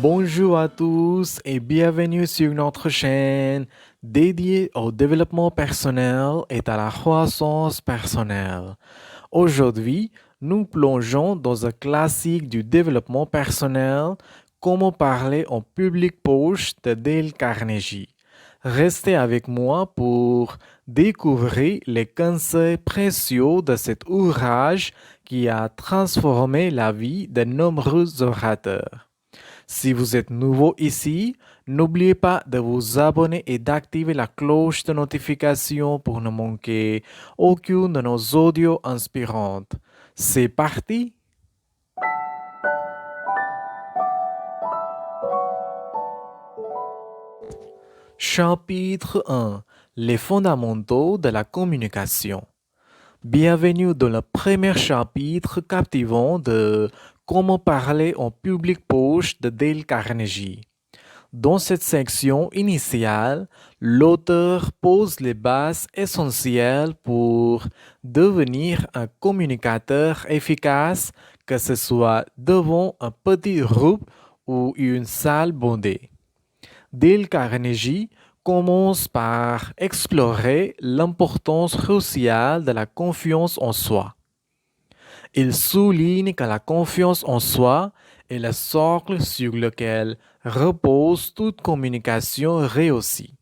Bonjour à tous et bienvenue sur notre chaîne dédiée au développement personnel et à la croissance personnelle. Aujourd'hui, nous plongeons dans un classique du développement personnel, Comment parler en public poche de Dale Carnegie. Restez avec moi pour découvrir les conseils précieux de cet ouvrage qui a transformé la vie de nombreux orateurs. Si vous êtes nouveau ici, n'oubliez pas de vous abonner et d'activer la cloche de notification pour ne manquer aucune de nos audios inspirantes. C'est parti! Chapitre 1. Les fondamentaux de la communication. Bienvenue dans le premier chapitre captivant de Comment parler en public poche de Dale Carnegie. Dans cette section initiale, l'auteur pose les bases essentielles pour devenir un communicateur efficace, que ce soit devant un petit groupe ou une salle bondée. Dale Carnegie commence par explorer l'importance cruciale de la confiance en soi. Il souligne que la confiance en soi est le socle sur lequel repose toute communication réussie.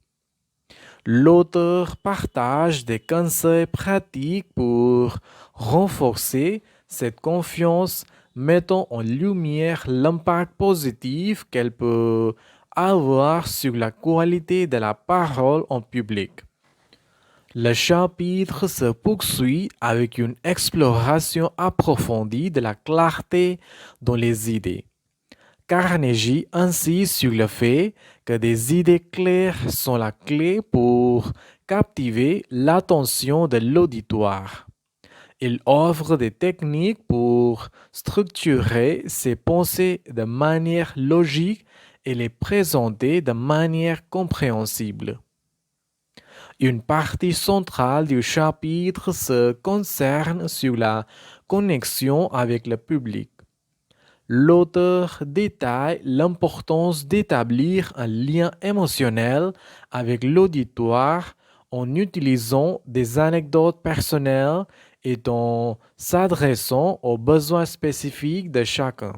L'auteur partage des conseils pratiques pour renforcer cette confiance, mettant en lumière l'impact positif qu'elle peut avoir sur la qualité de la parole en public. Le chapitre se poursuit avec une exploration approfondie de la clarté dans les idées. Carnegie insiste sur le fait que des idées claires sont la clé pour captiver l'attention de l'auditoire. Il offre des techniques pour structurer ses pensées de manière logique et les présenter de manière compréhensible. Une partie centrale du chapitre se concerne sur la connexion avec le public. L'auteur détaille l'importance d'établir un lien émotionnel avec l'auditoire en utilisant des anecdotes personnelles et en s'adressant aux besoins spécifiques de chacun.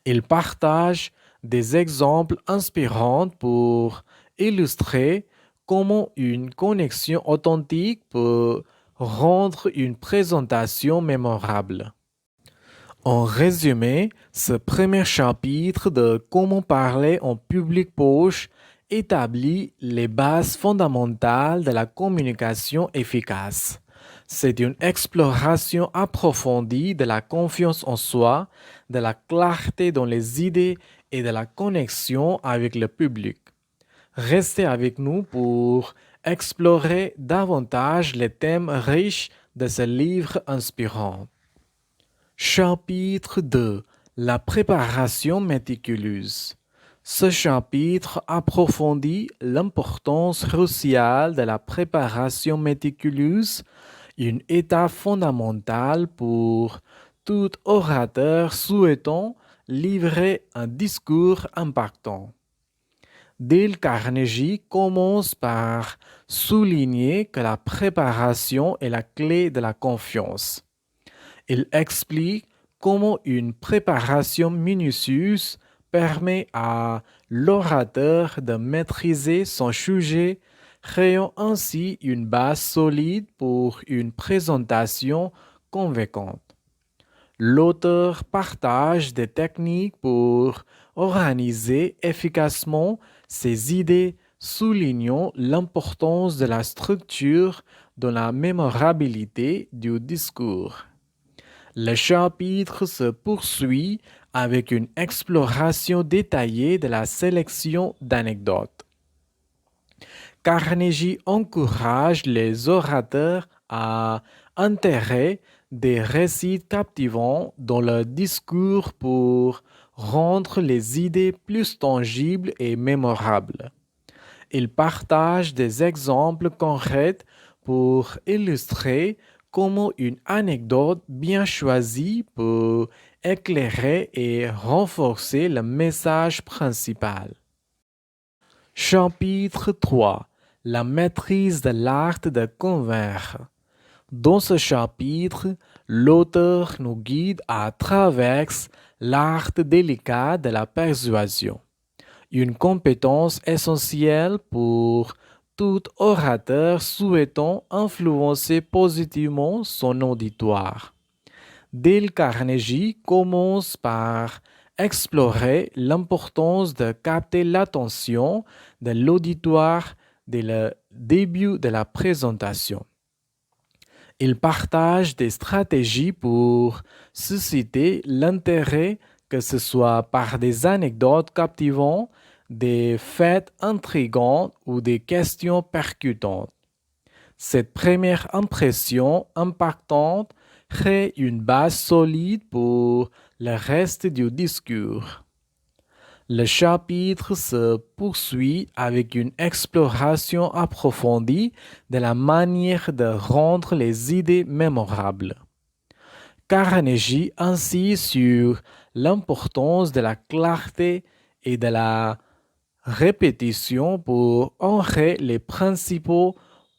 Il partage des exemples inspirants pour illustrer comment une connexion authentique peut rendre une présentation mémorable. En résumé, ce premier chapitre de Comment parler en public poche établit les bases fondamentales de la communication efficace. C'est une exploration approfondie de la confiance en soi, de la clarté dans les idées et de la connexion avec le public. Restez avec nous pour explorer davantage les thèmes riches de ce livre inspirant. Chapitre 2. La préparation méticuleuse. Ce chapitre approfondit l'importance cruciale de la préparation méticuleuse, une étape fondamentale pour tout orateur souhaitant livrer un discours impactant. Dale Carnegie commence par souligner que la préparation est la clé de la confiance. Il explique comment une préparation minutieuse permet à l'orateur de maîtriser son sujet, créant ainsi une base solide pour une présentation convaincante. L'auteur partage des techniques pour organiser efficacement ses idées, soulignant l'importance de la structure dans la mémorabilité du discours. Le chapitre se poursuit avec une exploration détaillée de la sélection d'anecdotes. Carnegie encourage les orateurs à intégrer des récits captivants dans le discours pour rendre les idées plus tangibles et mémorables. Il partage des exemples concrets pour illustrer comment une anecdote bien choisie peut éclairer et renforcer le message principal. Chapitre 3. La maîtrise de l'art de convaincre. Dans ce chapitre, l'auteur nous guide à travers l'art délicat de la persuasion, une compétence essentielle pour tout orateur souhaitant influencer positivement son auditoire. Dale Carnegie commence par explorer l'importance de capter l'attention de l'auditoire dès le début de la présentation. Il partage des stratégies pour susciter l'intérêt, que ce soit par des anecdotes captivantes, des faits intrigants ou des questions percutantes. Cette première impression impactante crée une base solide pour le reste du discours. Le chapitre se poursuit avec une exploration approfondie de la manière de rendre les idées mémorables. Carnegie insiste sur l'importance de la clarté et de la répétition pour ancrer les principaux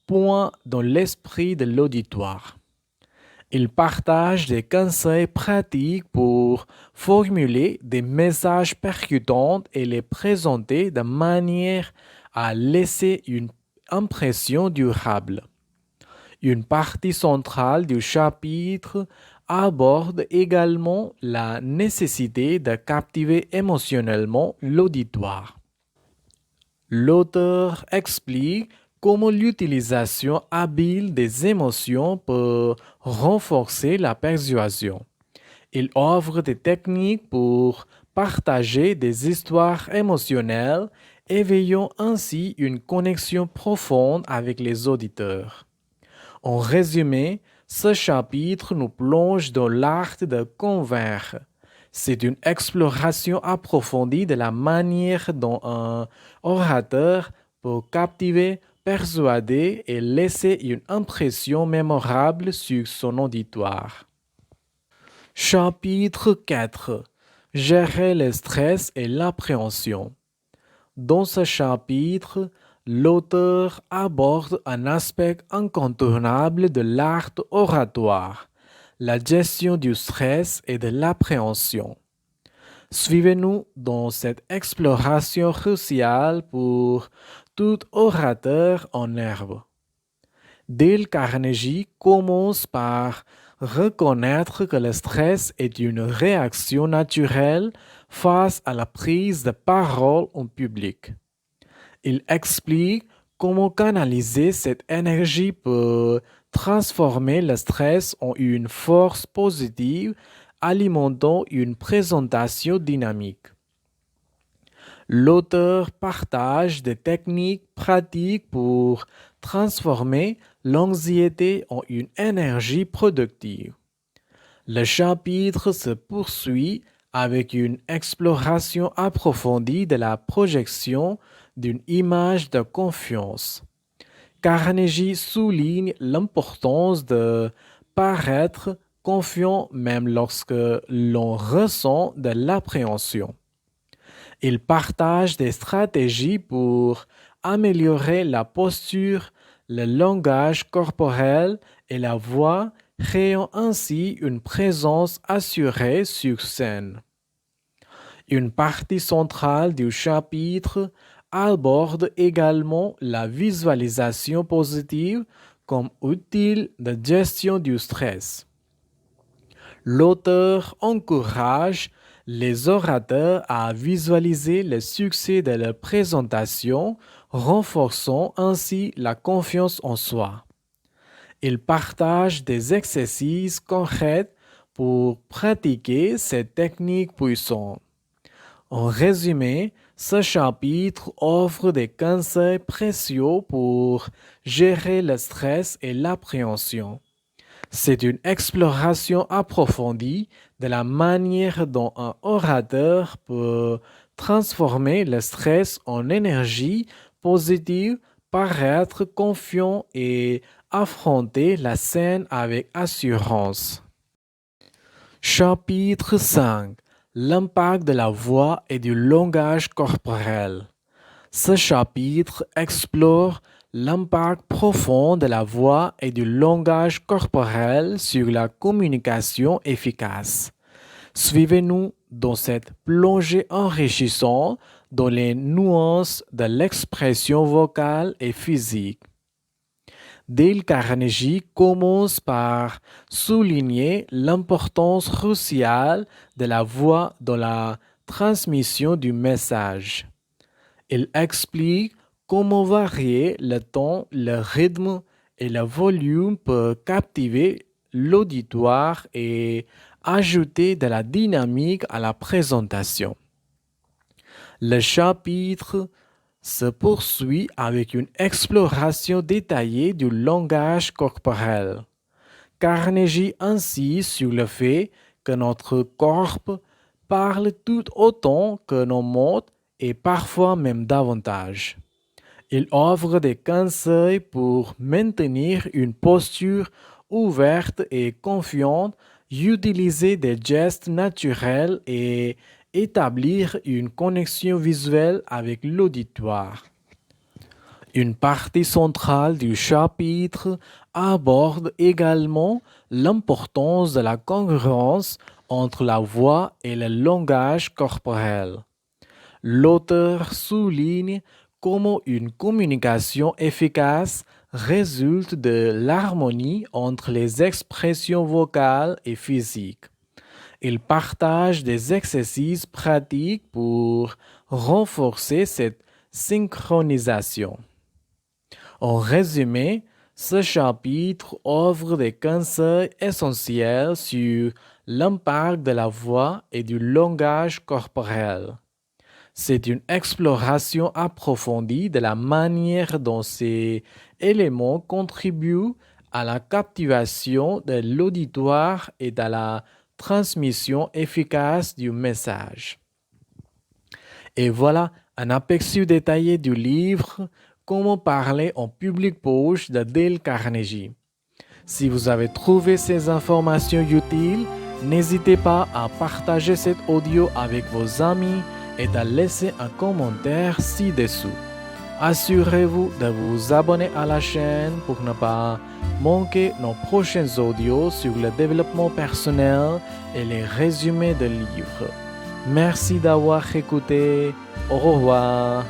points dans l'esprit de l'auditoire. Il partage des conseils pratiques pour formuler des messages percutants et les présenter de manière à laisser une impression durable. Une partie centrale du chapitre aborde également la nécessité de captiver émotionnellement l'auditoire. L'auteur explique comment l'utilisation habile des émotions peut renforcer la persuasion. Il offre des techniques pour partager des histoires émotionnelles, éveillant ainsi une connexion profonde avec les auditeurs. En résumé, ce chapitre nous plonge dans l'art de convaincre. C'est une exploration approfondie de la manière dont un orateur peut captiver, persuader et laisser une impression mémorable sur son auditoire. Chapitre 4. Gérer le stress et l'appréhension. Dans ce chapitre, l'auteur aborde un aspect incontournable de l'art oratoire, la gestion du stress et de l'appréhension. Suivez-nous dans cette exploration cruciale pour tout orateur en herbe. Dale Carnegie commence par reconnaître que le stress est une réaction naturelle face à la prise de parole en public. Il explique comment canaliser cette énergie peut transformer le stress en une force positive, alimentant une présentation dynamique. L'auteur partage des techniques pratiques pour transformer l'anxiété en une énergie productive. Le chapitre se poursuit avec une exploration approfondie de la projection d'une image de confiance. Carnegie souligne l'importance de paraître confiant même lorsque l'on ressent de l'appréhension. Il partage des stratégies pour améliorer la posture, le langage corporel et la voix, créant ainsi une présence assurée sur scène. Une partie centrale du chapitre aborde également la visualisation positive comme outil de gestion du stress. L'auteur encourage les orateurs à visualiser le succès de leur présentation, renforçant ainsi la confiance en soi. Il partage des exercices concrets pour pratiquer cette technique puissante. En résumé, ce chapitre offre des conseils précieux pour gérer le stress et l'appréhension. C'est une exploration approfondie de la manière dont un orateur peut transformer le stress en énergie positive, paraître confiant et affronter la scène avec assurance. Chapitre 5. L'impact de la voix et du langage corporel. Ce chapitre explore l'impact profond de la voix et du langage corporel sur la communication efficace. Suivez-nous dans cette plongée enrichissante dans les nuances de l'expression vocale et physique. Dale Carnegie commence par souligner l'importance cruciale de la voix dans la transmission du message. Il explique comment varier le ton, le rythme et le volume pour captiver l'auditoire et ajouter de la dynamique à la présentation. Le chapitre se poursuit avec une exploration détaillée du langage corporel. Carnegie insiste sur le fait que notre corps parle tout autant que nos mots et parfois même davantage. Il offre des conseils pour maintenir une posture ouverte et confiante, utiliser des gestes naturels et établir une connexion visuelle avec l'auditoire. Une partie centrale du chapitre aborde également l'importance de la congruence entre la voix et le langage corporel. L'auteur souligne comment une communication efficace résulte de l'harmonie entre les expressions vocales et physiques. Il partage des exercices pratiques pour renforcer cette synchronisation. En résumé, ce chapitre offre des conseils essentiels sur l'impact de la voix et du langage corporel. C'est une exploration approfondie de la manière dont ces éléments contribuent à la captivation de l'auditoire et à la transmission efficace du message. Et voilà un aperçu détaillé du livre Comment parler en public poche de Dale Carnegie. Si vous avez trouvé ces informations utiles, n'hésitez pas à partager cet audio avec vos amis et à laisser un commentaire ci-dessous. Assurez-vous de vous abonner à la chaîne pour ne pas manquer nos prochains audios sur le développement personnel et les résumés de livres. Merci d'avoir écouté. Au revoir.